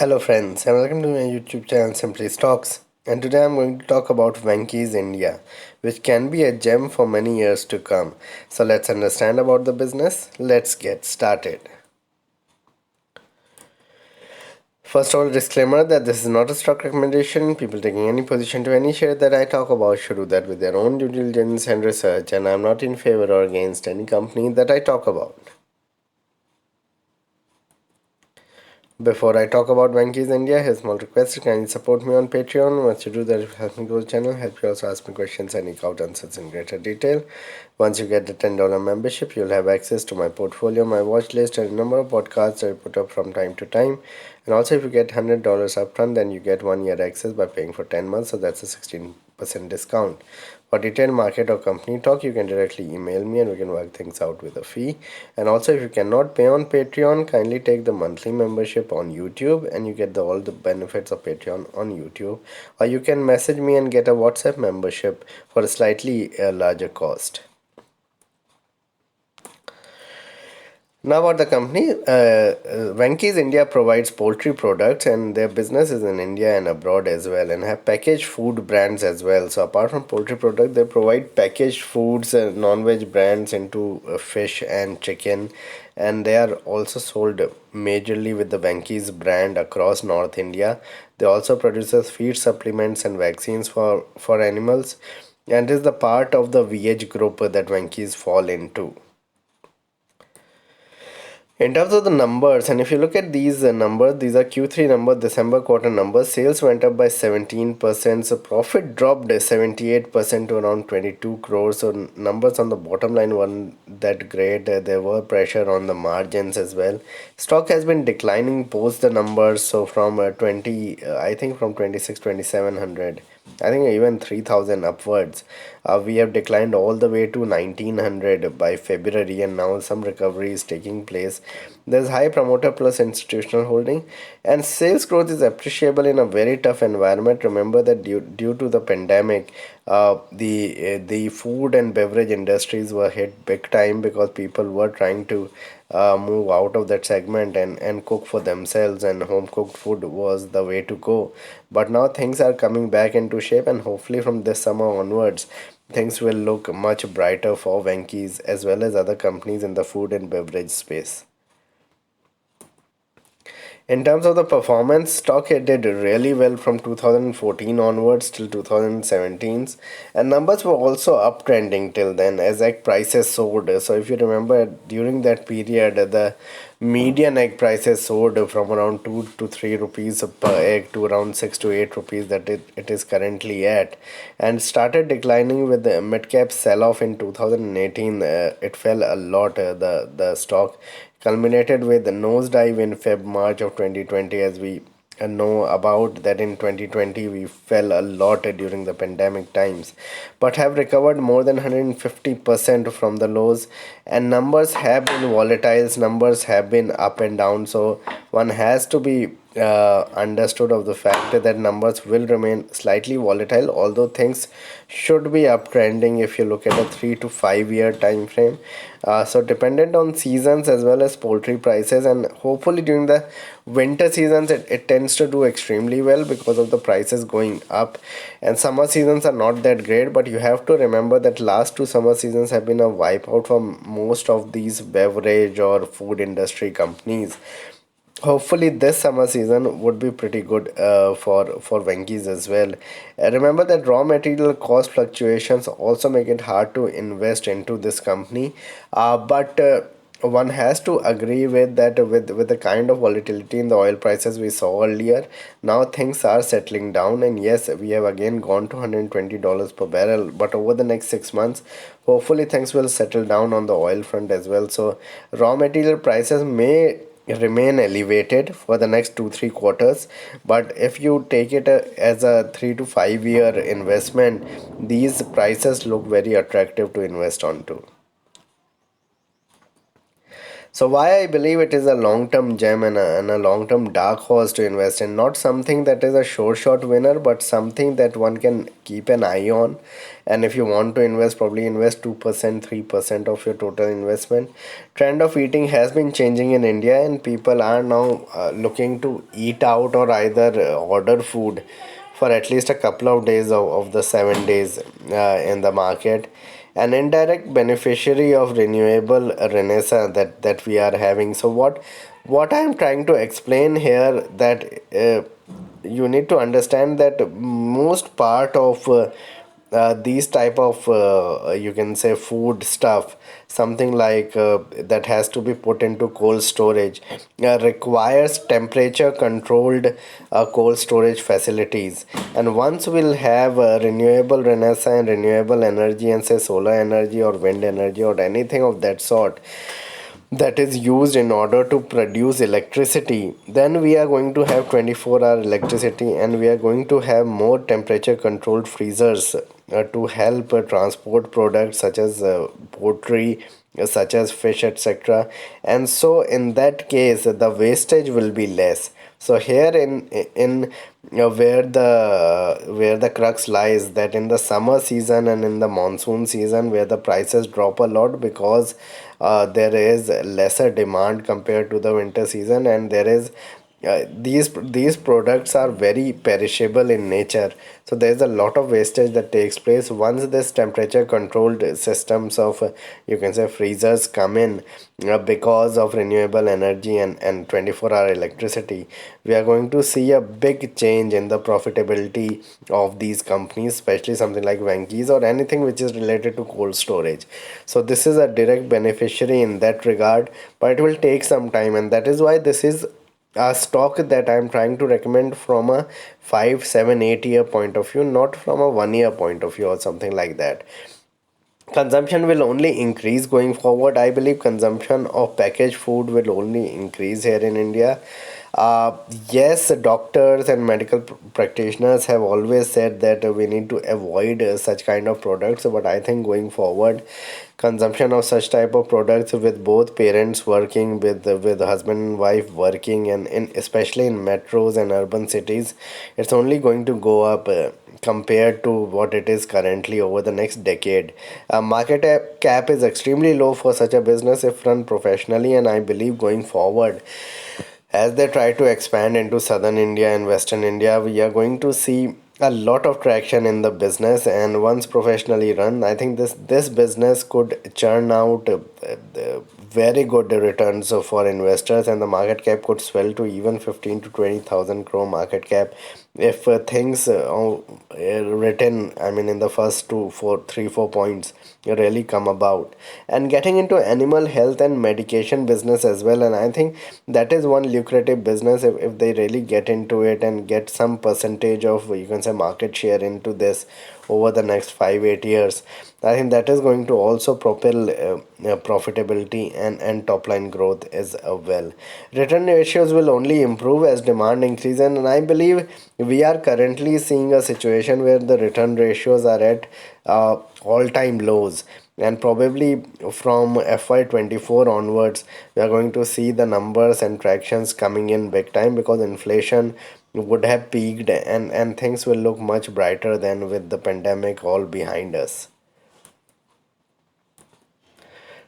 Hello friends and welcome to my YouTube channel Simply Stocks. And today I'm going to talk about Venky's India, which can be a gem for many years to come. So let's understand about the business. Let's get started. First of all, disclaimer that this is not a stock recommendation. People taking any position to any share that I talk about should do that with their own due diligence and research, and I'm not in favor or against any company that I talk about. Before I talk about Vankeys India, here's a small request. Can you support me on Patreon? Once you do that, it will help me grow the channel, help you also ask me questions and seek out answers in greater detail. Once you get the $10 membership, you'll have access to my portfolio, my watch list, and a number of podcasts that I put up from time to time. And also, if you get $100 upfront, then you get 1 year access by paying for 10 months, so that's a 16% discount. For detailed market or company talk, you can directly email me and we can work things out with a fee. And also, if you cannot pay on Patreon, kindly take the monthly membership on YouTube and you get all the benefits of Patreon on YouTube. Or you can message me and get a WhatsApp membership for a slightly larger cost. Now about the company, Venky's India provides poultry products and their business is in India and abroad as well, and have packaged food brands as well. So apart from poultry product, they provide packaged foods, non-veg brands into fish and chicken, and they are also sold majorly with the Venky's brand across North India. They also produces feed supplements and vaccines for animals, and is the part of the VH group that Venky's fall into. In terms of the numbers, and if you look at these numbers, these are Q3 numbers, December quarter numbers. Sales went up by 17%, so profit dropped 78% to around 22 crores. So numbers on the bottom line weren't that great. There were pressure on the margins as well. Stock has been declining post the numbers, so from 20, I think from 26, 2700. I think even 3000 upwards. We have declined all the way to 1900 by February, and now some recovery is taking place. There's high promoter plus institutional holding, and sales growth is appreciable in a very tough environment. Remember that due to the pandemic, the food and beverage industries were hit big time because people were trying to move out of that segment and cook for themselves, and home cooked food was the way to go. But now things are coming back into shape, and hopefully from this summer onwards, things will look much brighter for Venky's as well as other companies in the food and beverage space. In terms of the performance, stock it did really well from 2014 onwards till 2017, and numbers were also uptrending till then as egg prices soared. So if you remember, during that period, the median egg prices soared from around 2 to 3 rupees per egg to around 6 to 8 rupees that it is currently at, and started declining with the mid cap sell off in 2018. It fell a lot, the stock culminated with a nosedive in Feb March of 2020, as we know about that in 2020 we fell a lot during the pandemic times, but have recovered more than 150% from the lows, and numbers have been volatile, numbers have been up and down, so one has to be understood of the fact that numbers will remain slightly volatile, although things should be uptrending if you look at a 3 to 5 year time frame. So dependent on seasons as well as poultry prices, and hopefully during the winter seasons it tends to do extremely well because of the prices going up, and summer seasons are not that great. But you have to remember that last two summer seasons have been a wipeout for most of these beverage or food industry companies. Hopefully this summer season would be pretty good for Venky's as well. Remember that raw material cost fluctuations also make it hard to invest into this company, but one has to agree with that, with the kind of volatility in the oil prices we saw earlier. Now things are settling down, and yes, we have again gone to $120 per barrel, but over the next 6 months hopefully things will settle down on the oil front as well. So raw material prices may remain elevated for the next 2 3 quarters, but if you take it as a 3 to 5 year investment, these prices look very attractive to invest onto. So why I believe it is a long-term gem and a long-term dark horse to invest in, not something that is a sure shot winner, but something that one can keep an eye on. And if you want to invest, probably invest 2%, 3% of your total investment. Trend of eating has been changing in India, and people are now looking to eat out or either order food for at least a couple of days of the 7 days in the market. An indirect beneficiary of renewable renaissance that we are having. So what I am trying to explain here, that you need to understand that most part of these type of you can say food stuff, something like that has to be put into cold storage, requires temperature controlled cold storage facilities. And once we'll have renewable renaissance, renewable energy, and say solar energy or wind energy or anything of that sort that is used in order to produce electricity, then we are going to have 24-hour electricity, and we are going to have more temperature controlled freezers to help transport products such as poultry, such as fish, etc. And so in that case the wastage will be less. So here in where the crux lies, that in the summer season and in the monsoon season, where the prices drop a lot because there is lesser demand compared to the winter season, and there is these products are very perishable in nature, so there is a lot of wastage that takes place. Once this temperature controlled systems of you can say freezers come in, because of renewable energy and 24-hour electricity, we are going to see a big change in the profitability of these companies, especially something like Vankeys or anything which is related to cold storage. So this is a direct beneficiary in that regard, but it will take some time, and that is why this is a stock that I'm trying to recommend from a 5, 7, 8 year point of view, not from a 1 year point of view or something like that. Consumption will only increase going forward. I believe consumption of packaged food will only increase here in India. Uh, yes, doctors and medical practitioners have always said that we need to avoid such kind of products. But I think going forward, consumption of such type of products with both parents working, with husband and wife working, and in especially in metros and urban cities, it's only going to go up. Compared to what it is currently over the next decade. Market cap is extremely low for such a business if run professionally, and I believe going forward, as they try to expand into southern India and western India, we are going to see a lot of traction in the business. And once professionally run, I think this business could churn out very good returns for investors, and the market cap could swell to even 15 to 20,000 crore market cap if things written, I mean, in the first 4 points really come about. And getting into animal health and medication business as well, and I think that is one lucrative business if they really get into it and get some percentage of you can say market share into this over the next 5, 8 years. I think that is going to also propel profitability and top line growth as well. Return ratios will only improve as demand increases, and I believe we are currently seeing a situation where the return ratios are at all-time lows. And probably from FY24 onwards, we are going to see the numbers and tractions coming in big time, because inflation would have peaked, and things will look much brighter than with the pandemic all behind us.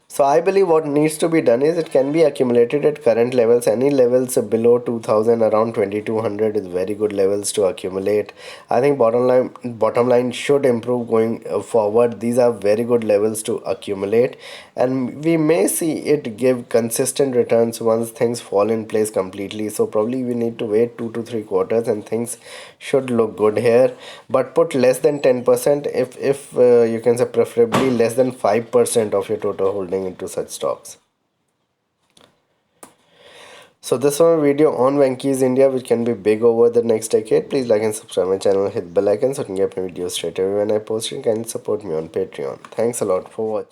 So I believe what needs to be done is it can be accumulated at current levels. Any levels below 2000, around 2200 is very good levels to accumulate. I think bottom line should improve going forward. These are very good levels to accumulate, and we may see it give consistent returns once things fall in place completely. So probably we need to wait 2 to 3 quarters, and things should look good here. But put less than 10%, if you can say preferably less than 5% of your total holding into such stocks. So this was a video on Vankeys India, which can be big over the next decade. Please like and subscribe my channel, hit bell icon so you can get my videos straight away when I post it. Can support me on Patreon. Thanks a lot for watching.